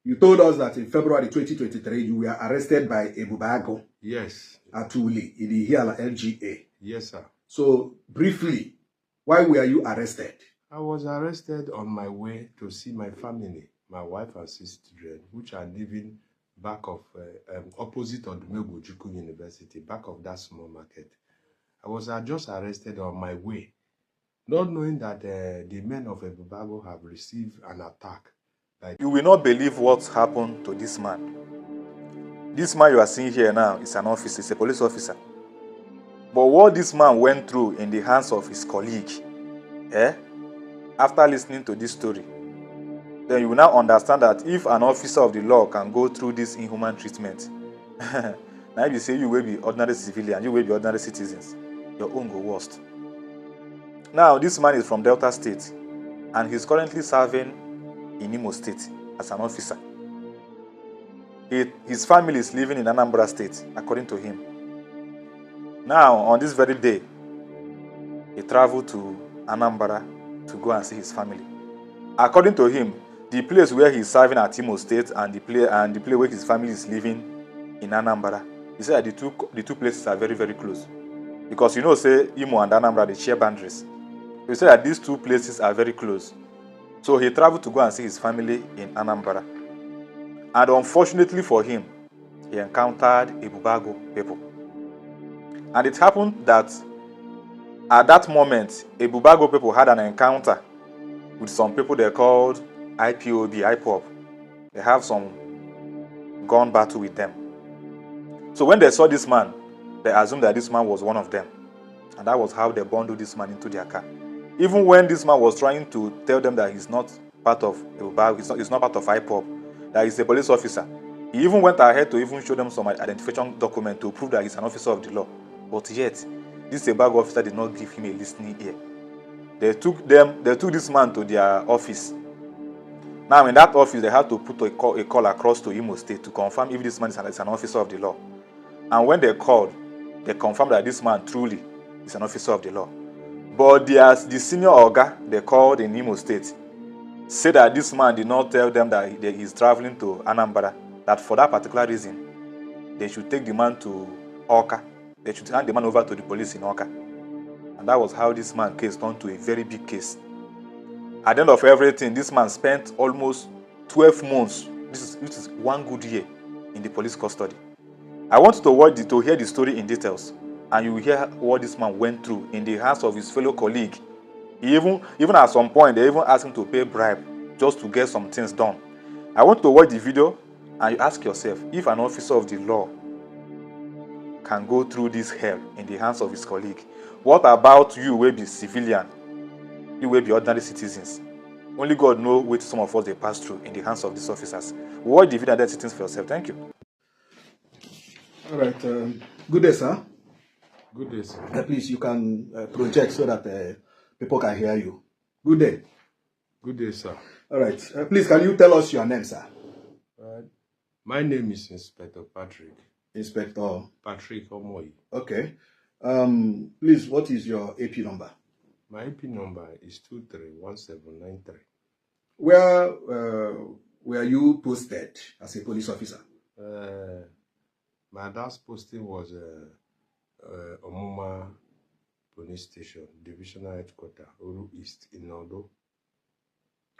You told us that in February 2023, you were arrested by Ebube Agu. Yes. At Uli, in the Hiala LGA. Yes, sir. So, briefly, why were you arrested? I was arrested on my way to see my family, my wife and 6 children, which are living back of, opposite of the Ojukwu University, back of that small market. I was just arrested on my way, not knowing that the men of Ebube Agu have received an attack. You will not believe what happened to this man. This man you are seeing here now is an officer, he's a police officer. But what this man went through in the hands of his colleague, after listening to this story, then you will now understand that if an officer of the law can go through this inhuman treatment, now if you say you will be ordinary civilian, you will be ordinary citizens, your own go worst. Now, this man is from Delta State, and he's currently serving in Imo State as an officer. His family is living in Anambra State, according to him. Now, on this very day, he traveled to Anambra to go and see his family. According to him, the place where he's serving at Imo State and the place where his family is living in Anambra, he said that the two places are very, very close. Because you know, say Imo and Anambra, they share boundaries. He said that these two places are very close. So he traveled to go and see his family in Anambra. And unfortunately for him, he encountered Ebube Agu people. And it happened that at that moment, Ebube Agu people had an encounter with some people they called Ipob. They have some gun battle with them. So when they saw this man, they assumed that this man was one of them. And that was how they bundled this man into their car. Even when this man was trying to tell them that he's not part of Ebube Agu, he's not part of Ipob, that he's a police officer, he even went ahead to even show them some identification document to prove that he's an officer of the law. But yet, this Ebube Agu officer did not give him a listening ear. They took this man to their office. Now in that office, they had to put a call across to Imo State to confirm if this man is an officer of the law. And when they called, they confirmed that this man truly is an officer of the law. But the senior Oga they called in Imo State said that this man did not tell them that he's traveling to Anambra, that for that particular reason, they should take the man to Oka. They should hand the man over to the police in Oka. And that was how this man case turned to a very big case. At the end of everything, this man spent almost 12 months, which is 1 good year, in the police custody. I want you to hear the story in details, and you will hear what this man went through in the hands of his fellow colleague. He even at some point, they even asked him to pay bribe just to get some things done. I want to watch the video, and you ask yourself, if an officer of the law can go through this hell in the hands of his colleague, what about you will be civilian? You will be ordinary citizens. Only God knows what some of us they pass through in the hands of these officers. Watch the video and then see things for yourself. Thank you. All right. Good day, sir. Good day, sir. Please, you can project so that people can hear you. Good day. Good day, sir. All right. Please, can you tell us your name, sir? My name is Inspector Patrick. Inspector Patrick Omoyi. Okay. Please, what is your AP number? My AP number is 231793. Where were you posted as a police officer? My last posting was Omuma Police Station, Divisional Headquarters, Oru East in Ondo.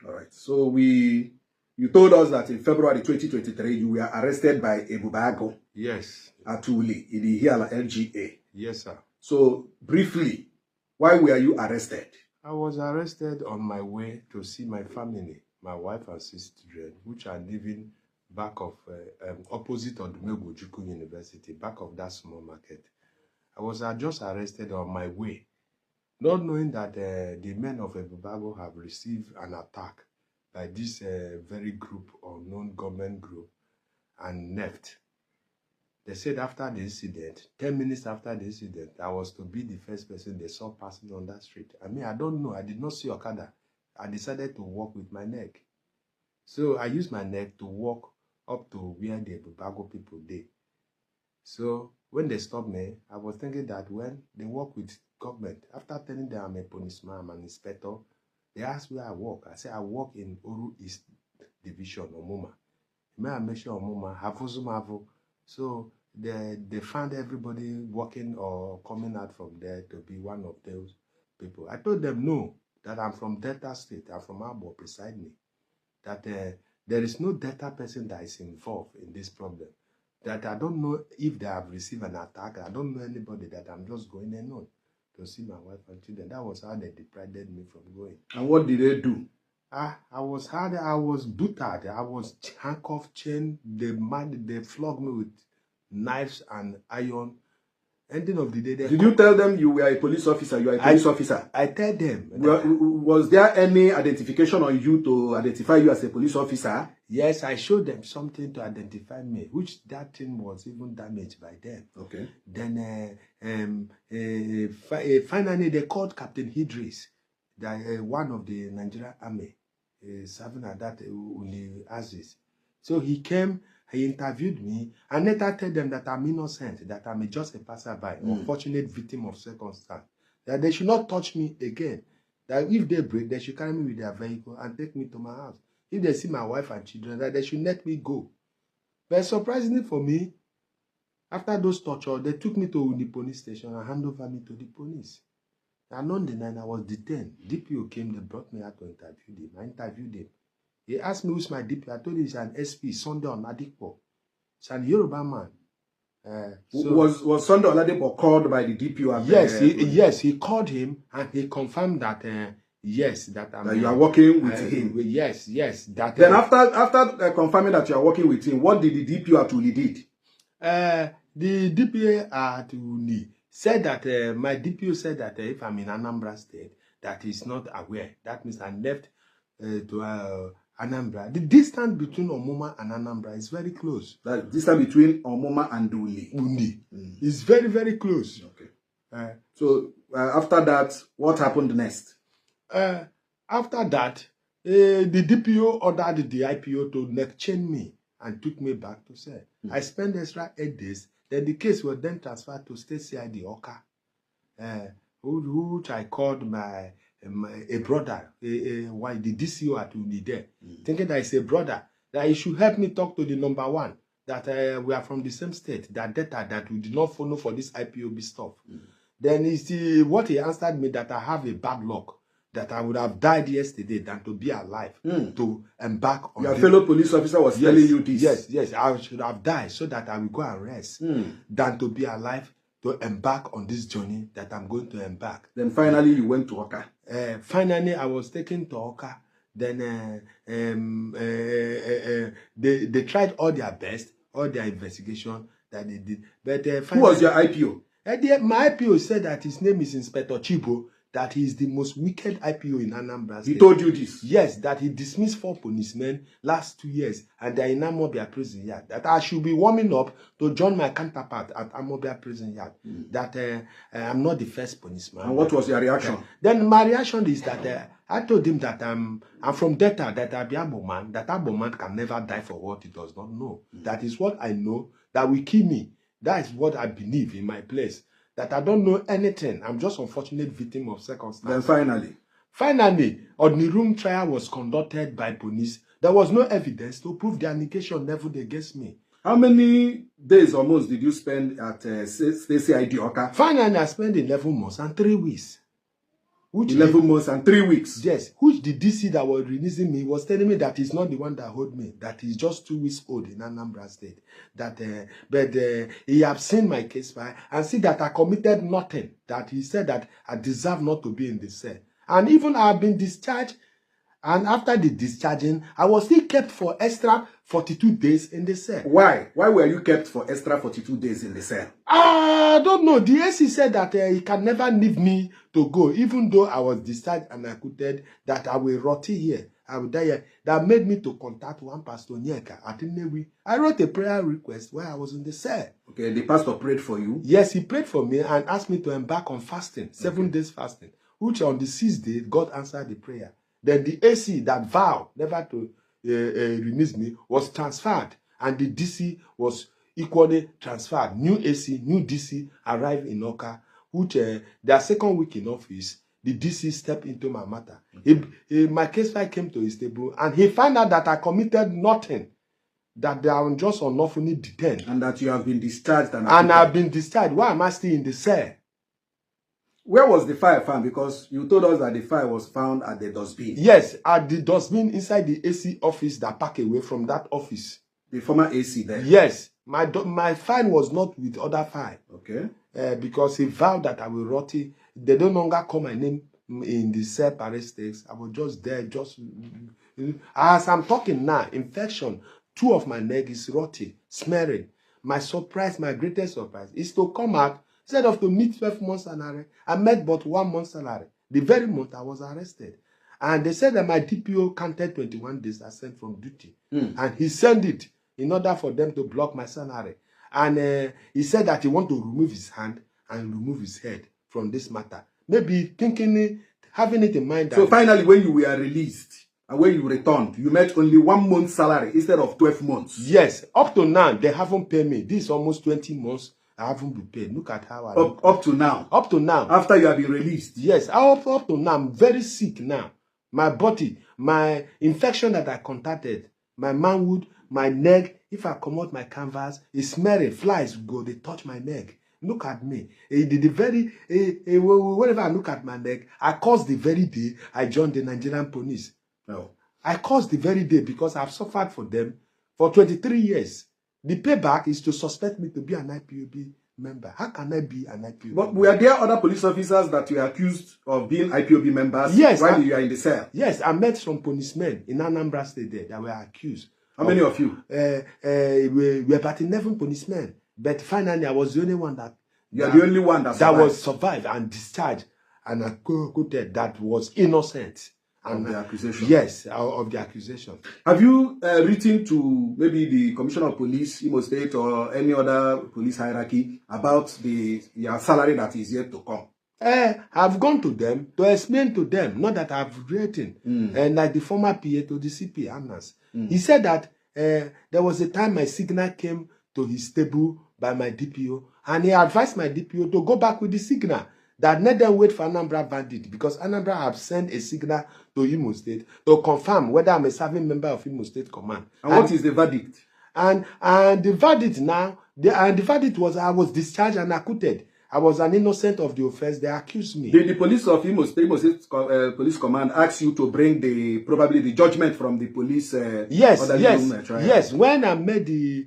All right. So you told us that in February 2023 you were arrested by Ebube Agu. Yes. At Uli, in the Hiala LGA. Yes, sir. So briefly, why were you arrested? I was arrested on my way to see my family, my wife and 6 children, which are living back of opposite of the Ojukwu University, back of that small market. I was just arrested on my way, not knowing that the men of Ebube Agu have received an attack by this very group, unknown government group, and left. They said after the incident, 10 minutes after the incident, I was to be the first person they saw passing on that street. I mean, I don't know. I did not see Okada. I decided to walk with my neck. So I used my neck to walk up to where the Ebube Agu people did. So when they stopped me, I was thinking that when they work with government, after telling them I'm a policeman, I'm an inspector, they asked where I work. I said I work in Oru East Division, Omuma. So they found everybody walking or coming out from there to be one of those people. I told them no, that I'm from Delta State. I'm from Abo beside me. That there is no Delta person that is involved in this problem. That I don't know if they have received an attack. I don't know anybody, that I'm just going alone to see my wife and children. That was how they deprived me from going. And what did they do? I was hard. I was buttered. I was handcuffed, chained. They flogged me with knives and iron. Ending of the day, did you tell them you were a police officer? You are a police officer. I tell them. Was there any identification on you to identify you as a police officer? Yes, I showed them something to identify me, which that thing was even damaged by them. Okay. Then finally they called Captain Idris, that one of the Nigerian army, serving at that Aziz. So he came. He interviewed me and later told them that I'm innocent, that I'm just a passerby, unfortunate victim of circumstance, that they should not touch me again, that if they break, they should carry me with their vehicle and take me to my house. If they see my wife and children, that they should let me go. But surprisingly for me, after those torture, they took me to the police station and handed over me to the police. And on the night I was detained. DPO came, they brought me out to interview them. I interviewed them. He asked me who's my DP. I told him he's an SP, Sunday Oladipo. It's an Yoruba man. Was Sunday Oladipo called by the DPO? Yes, he called him and he confirmed that yes, that you are working with him. Yes. That then after confirming that you are working with him, what did the DPO actually did? The DPO actually said that my DPO said that if I'm in Anambra State, that he's not aware. That means I left to Anambra. The distance between Omoma and Anambra is very close. The distance between Omoma and Undi is very, very close. Okay. So after that, what happened next? After that, the DPO ordered the IPO to neck chain me and took me back to cell. I spent extra 8 days. Then the case was then transferred to State CID Oka, which I called a brother, why the DCO at Uni there, thinking that it's a brother, that he should help me talk to the number one, that we are from the same state, that data that we did not follow for this IPOB stuff. Then what he answered me, that I have a bad luck, that I would have died yesterday than to be alive to embark on. Your fellow police officer was telling you this? Yes, I should have died so that I will go and rest than to be alive to embark on this journey that I'm going to embark. Then finally you went to Oka. Finally, I was taken to Oka. Then they tried all their best, all their investigation that they did. But who was your IPO? My IPO said that his name is Inspector Chibo, that he is the most wicked IPO in Anambra State. He told you this? Yes, that he dismissed 4 policemen last 2 years and they're in Amobia prison yard. That I should be warming up to join my counterpart at Amobia prison yard. That I'm not the first policeman. And what was your reaction? Then my reaction is that I told him that I'm from Delta, that I be Aboman, that Aboman can never die for what he does not know. That is what I know that will kill me. That is what I believe in my place. That I don't know anything. I'm just an unfortunate victim of circumstances. Then finally, on the room trial was conducted by police. There was no evidence to prove the allegation leveled against me. How many days or months did you spend at CID Oka? Finally, I spent 11 months and 3 weeks. 11 months and 3 weeks? Yes. Which the DC that was releasing me was telling me that he's not the one that hold me. That he's just 2 weeks old in Anambra State. That, but he have seen my case file and see that I committed nothing. That he said that I deserve not to be in the cell. And even I have been discharged. And after the discharging, I was still kept for extra 42 days in the cell. Why? Why were you kept for extra 42 days in the cell? I don't know. The AC said that he can never leave me to go, even though I was discharged and acquitted, that I will rot here. I will die here. That made me to contact one pastor Nyeka at Nnewi. I wrote a prayer request while I was in the cell. Okay, the pastor prayed for you? Yes, he prayed for me and asked me to embark on fasting, 7 days fasting, which on the 6th day, God answered the prayer. Then the AC that vowed never to release me was transferred, and the DC was equally transferred. New AC, new DC arrived in Oka, which their 2nd week in office, the DC stepped into my matter. My case file came to his table, and he found out that I committed nothing. that they are just unlawfully detained. And that you have been discharged. And I've been discharged. Why am I still in the cell? Where was the file found? Because you told us that the file was found at the dustbin. Yes, at the dustbin inside the AC office that pack away from that office. The former AC there? Yes. My file was not with other file. Okay. Because he vowed that I will rot it. They no longer call my name in the separate stakes. I was just there, as I'm talking now, infection, 2 of my leg is rotty, smearing. My greatest surprise is to come out, instead of to meet 12 months salary, I met but 1 month salary. The very month I was arrested. And they said that my DPO counted 21 days I sent from duty. And he sent it in order for them to block my salary. And he said that he want to remove his hand and remove his head from this matter. Maybe having it in mind that... So finally, when you were released and when you returned, you met only 1 month's salary instead of 12 months. Yes. Up to now, they haven't paid me. This is almost 20 months. I haven't been paid. Look at how I look. Up to now? Up to now. After you have been released? Yes. Up to now, I'm very sick now. My body, my infection that I contacted, my manhood, my neck, if I come out my canvas, it's smelling. Flies go, they touch my neck. Look at me. Whenever I look at my neck, I caused the very day I joined the Nigerian police. No. I caused the very day because I've suffered for them for 23 years. The payback is to suspect me to be an IPOB member. How can I be an IPOB member? Were there other police officers that you accused of being IPOB members while you are in the cell? Yes, I met some policemen in Anambra State there that were accused. How many of you? We were about 11 policemen. But finally, I was the only one that... You are the only one that survived. That was survived and discharged. And I quoted that was innocent. Of the accusation? Yes, of the accusation. Have you written to maybe the Commissioner of Police, Imo State, or any other police hierarchy about your salary that is yet to come? I've gone to them to explain to them, not that I've written, like the former PA to the CP, Anas. He said that there was a time my signal came to his table by my DPO, and he advised my DPO to go back with the signal, that let them wait for Anambra bandit, because Anambra have sent a signal to Imo State to confirm whether I'm a serving member of Imo State Command. And what is the verdict? And the verdict now, the verdict was I was discharged and acquitted. I was an innocent of the offense. They accused me. Did the police of Imo State Police Command ask you to bring probably the judgment from the police? Yes. Yes. When I met the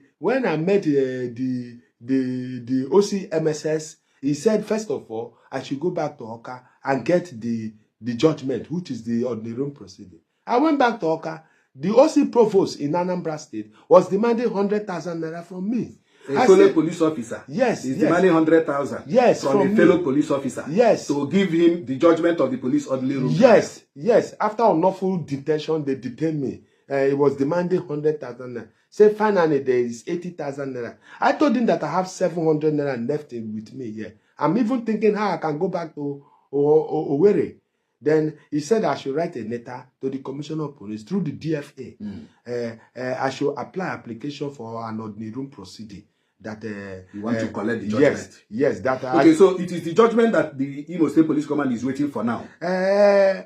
OC MSS, he said first of all I should go back to Oka and get the judgment, which is the ordinary proceeding. I went back to Oka. The OC provost in Anambra State was demanding 100,000 naira from me. A fellow police officer. Yes. He's demanding 100,000. Yes. From a fellow police officer. Yes. To give him the judgment of the police orderly room. Yes. Yes. After unlawful detention, they detained me. He was demanding 100,000 naira. Say finally there is 80,000 naira. I told him that I have 700 naira left with me here. I'm even thinking how I can go back to Owerri. Then he said I should write a letter to the Commissioner of Police through the DFA. I should apply application for an ordinary room proceeding. That you want to collect the judgment. Yes. That okay. So it is the judgment that the Imo State Police Command is waiting for now. To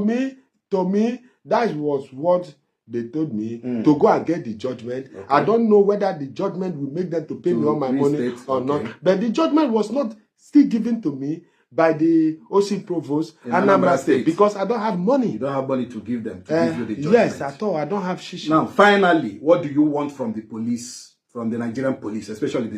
me, that was what they told me to go and get the judgment. Okay. I don't know whether the judgment will make them to pay me all my money or not. But the judgment was not still given to me by the OC Provost in Anambra State because I don't have money. You don't have money to give them to give you the judgment. Yes, at all. I don't have shishi. Now, finally, what do you want from the police, from the Nigerian police, especially the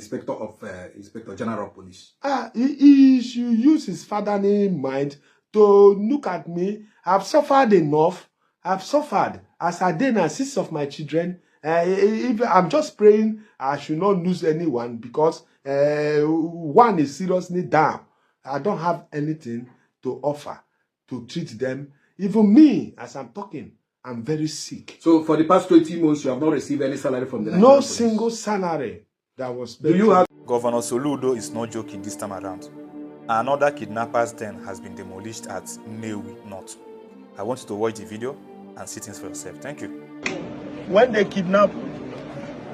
Inspector General of Police? He should use his fatherly mind to look at me. I've suffered enough. I've suffered as I did and 6 of my children. I'm just praying I should not lose anyone because one is seriously down. I don't have anything to offer to treat them. Even me, as I'm talking, I'm very sick. So for the past 20 months, you have not received any salary from the Nigerian No police? single salary that was paid. Do you have... Governor Soludo is not joking this time around. Another kidnapper's den has been demolished at Nnewi North. I want you to watch the video and see things for yourself. Thank you. When they kidnap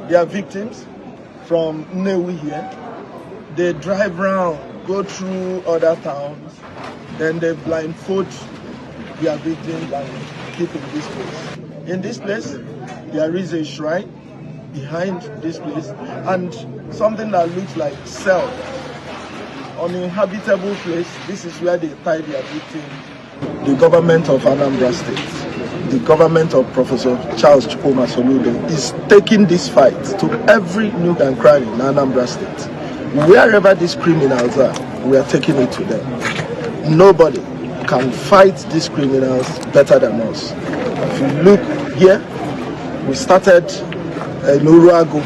their victims from Nnewi here, they drive around, go through other towns, then they blindfold their victims and keep in this place. In this place, there is a shrine behind this place, and something that looks like cell, uninhabitable place. This is where they tie their victim. The government of Anambra State, the government of Professor Charles Chukwuma Soludo is taking this fight to every nook and cranny in Anambra State. Wherever these criminals are, we are taking it to them. Nobody can fight these criminals better than us. If you look here, we started in Ebube Agu.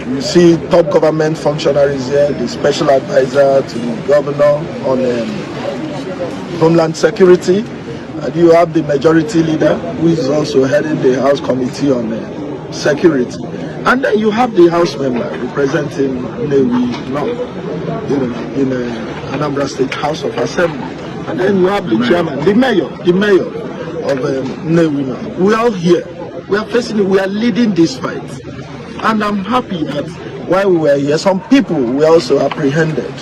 You see top government functionaries here, the special advisor to the governor on Homeland Security, and you have the majority leader who is also heading the House Committee on Security, and then you have the House member representing Nnewi in Anambra State House of Assembly, and then you have the chairman, the mayor of Nnewi. We are all here. We are facing it. We are leading this fight, and I'm happy that while we were here, some people were also apprehended.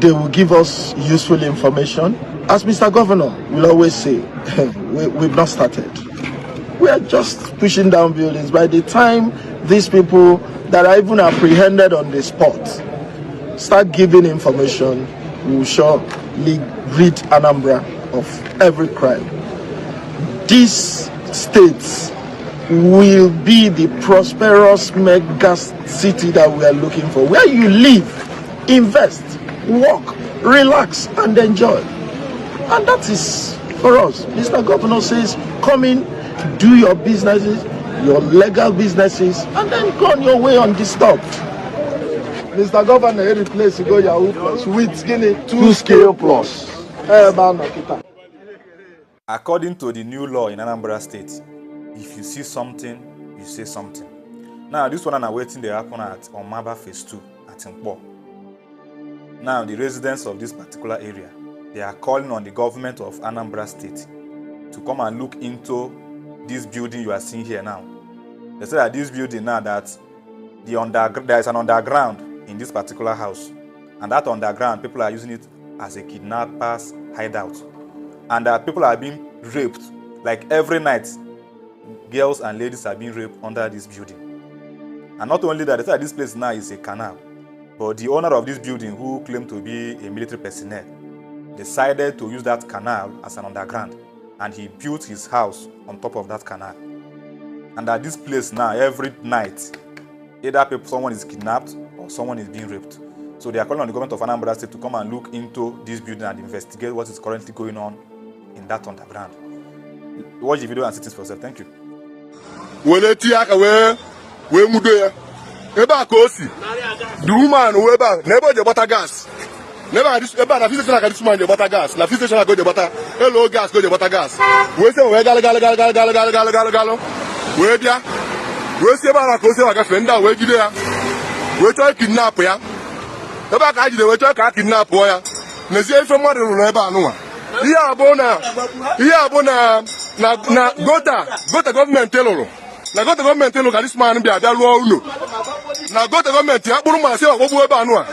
They will give us useful information. As Mr. Governor will always say, we've not started. We are just pushing down buildings. By the time these people that are even apprehended on the spot start giving information, we will surely rid Anambra of every crime. These states will be the prosperous mega city that we are looking for, where you live, invest, work, relax, and enjoy. And that is for us. Mr. Governor says, come in, do your businesses, your legal businesses, and then go on your way undisturbed. Mr. Governor, every place you go, Yahoo Plus, with skinny 2 scale plus. According to the new law in Anambra State, if you see something, you say something. Now, this one I'm waiting to happen at Omaba Phase 2 at Nkpor. Now, the residents of this particular area, they are calling on the government of Anambra State to come and look into this building you are seeing here now. They say that this building now, that there is an underground in this particular house, and that underground, people are using it as a kidnapper's hideout, and that people are being raped, like every night, girls and ladies are being raped under this building. And not only that, they say that this place now is a canal, but the owner of this building, who claimed to be a military personnel, decided to use that canal as an underground, and he built his house on top of that canal. And at this place now, every night, either someone is kidnapped or someone is being raped. So they are calling on the government of Anambra State to come and look into this building and investigate what is currently going on in that underground. Watch the video and see things for yourself. Thank you. The woman who never the butter gas. Never this about this like this man the butter gas. La fish go the butter. Hello gas go the butter gas. We say we galo. We dia. We say ba ko say wa fenda we gide ya. We try kidnap ya. E ba ka gide we try ka kidnap ya. Na say from mother no eba anu a. Iya abona na gota government teloro. Na gota government teloro ka this man bia luo ulo. Na go to government ya buru ma se o gbo eba anu a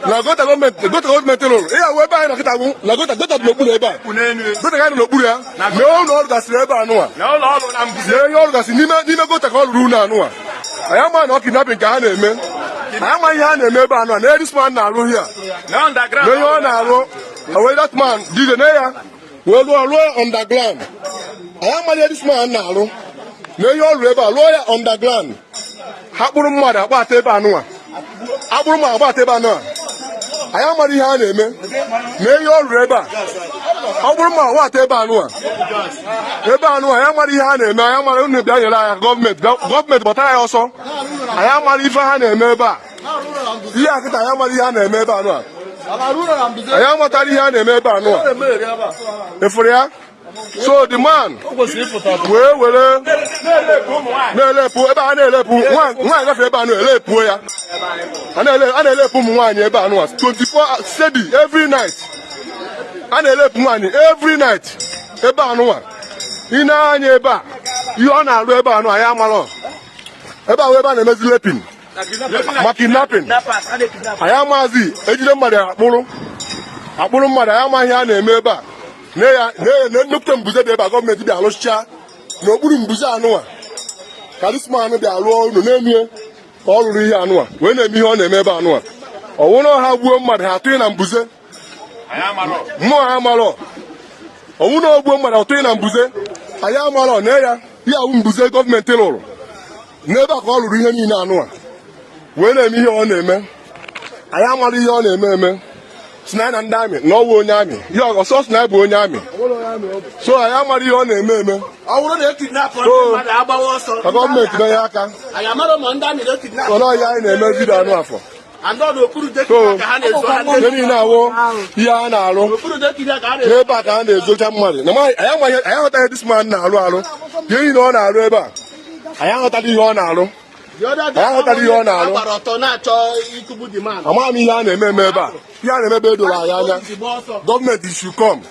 na go to government lo e ya we ba na kita wu na go to no buru eba go to ga no buru ya me o no ga se eba anu a na lo na mbize yo ga si ni me go to ko ru na anu a aya ma no kidnapping ka ha na eme aya ma ihe ha na eme eba anu a na this man na ru here na underground me yo na ru away that man did na ya we lo underground aya ma this man na ru me yo ru eba lo ya underground. Hakpuru mmadụ agbata ebe anụ a akpụrụ m agbata ebe anụ a anyị amara ihe a na-eme mee ihe ọrụ ebe a ọ bụrụ ma agbata ebe anụ a anyị amara ihe a na-eme anyị amara unu bịa nyere anyị gọọmenti gbọtara ya ọsọ anyị amara ife ha na-eme ebe a ihe akịta anyị amara ihe a na-eme ebe anụ a anyị amatara ihe a na-eme ebe anụ a efere ya. So the man were na-elepu ebe a na-elepu nwaanyị gafe ebe a na-elepu ya a na-elepu ụmụ nwaanyị ebe a nụwa 24 steady every night a na-elepu nwaanyị every night ebe a nụwa ị na-anya ebe a ihe ọ na-arụ ebe a nụwa ya amarọ ebe a ebe a na-emezi lepin ma kidnapping anyị amazi ejide mmadụ akpụrụ mmadụ anyị amaghị a na-eme ebe a nnukwu mbuze dị ebe a gọọmenti bịa alụchicha n'okpuru mbuze anụwa ka this man bịa lụọ unu na-emie ka ọ rụrụ ihe anụa wee na-eme ihe ọ na-eme ebe anụa ọ wụrụ ha gbuo mmadụ ha atụghị na mbuze mmụọ ha amarọ ọ wụrụ na ogbuo mmadụ atụghị na mbuze anyị amarọ na ya ihe awụ mbuze gọọmenti lụrụ n'ebe a ka ọ lụrụ ihe niile anụa wee na-eme ihe ọ na-eme anyị amara ihe ọ na-eme eme Sinai na ndị amị na ọwụ onye amị ihe ọsọ Sinai bụ onye amị so anyị amara ihe ọ na-eme eme ka gọọmenti na ya aka ọnọhịa anyị na-eme vidio anụ afọ ihe niile awụ ihe a na-arụ n'ebe a ka a na-ezocha mmadụ anyị aghọtaghị dis man na-arụ arụ ihe niile ọ na-arụ ebe a anyị aghọtaghị ihe ọ na-arụ amaghị m ihe a na-eme eme ebe a ihe a na-emebe edoro anyị anya gọọmenti should come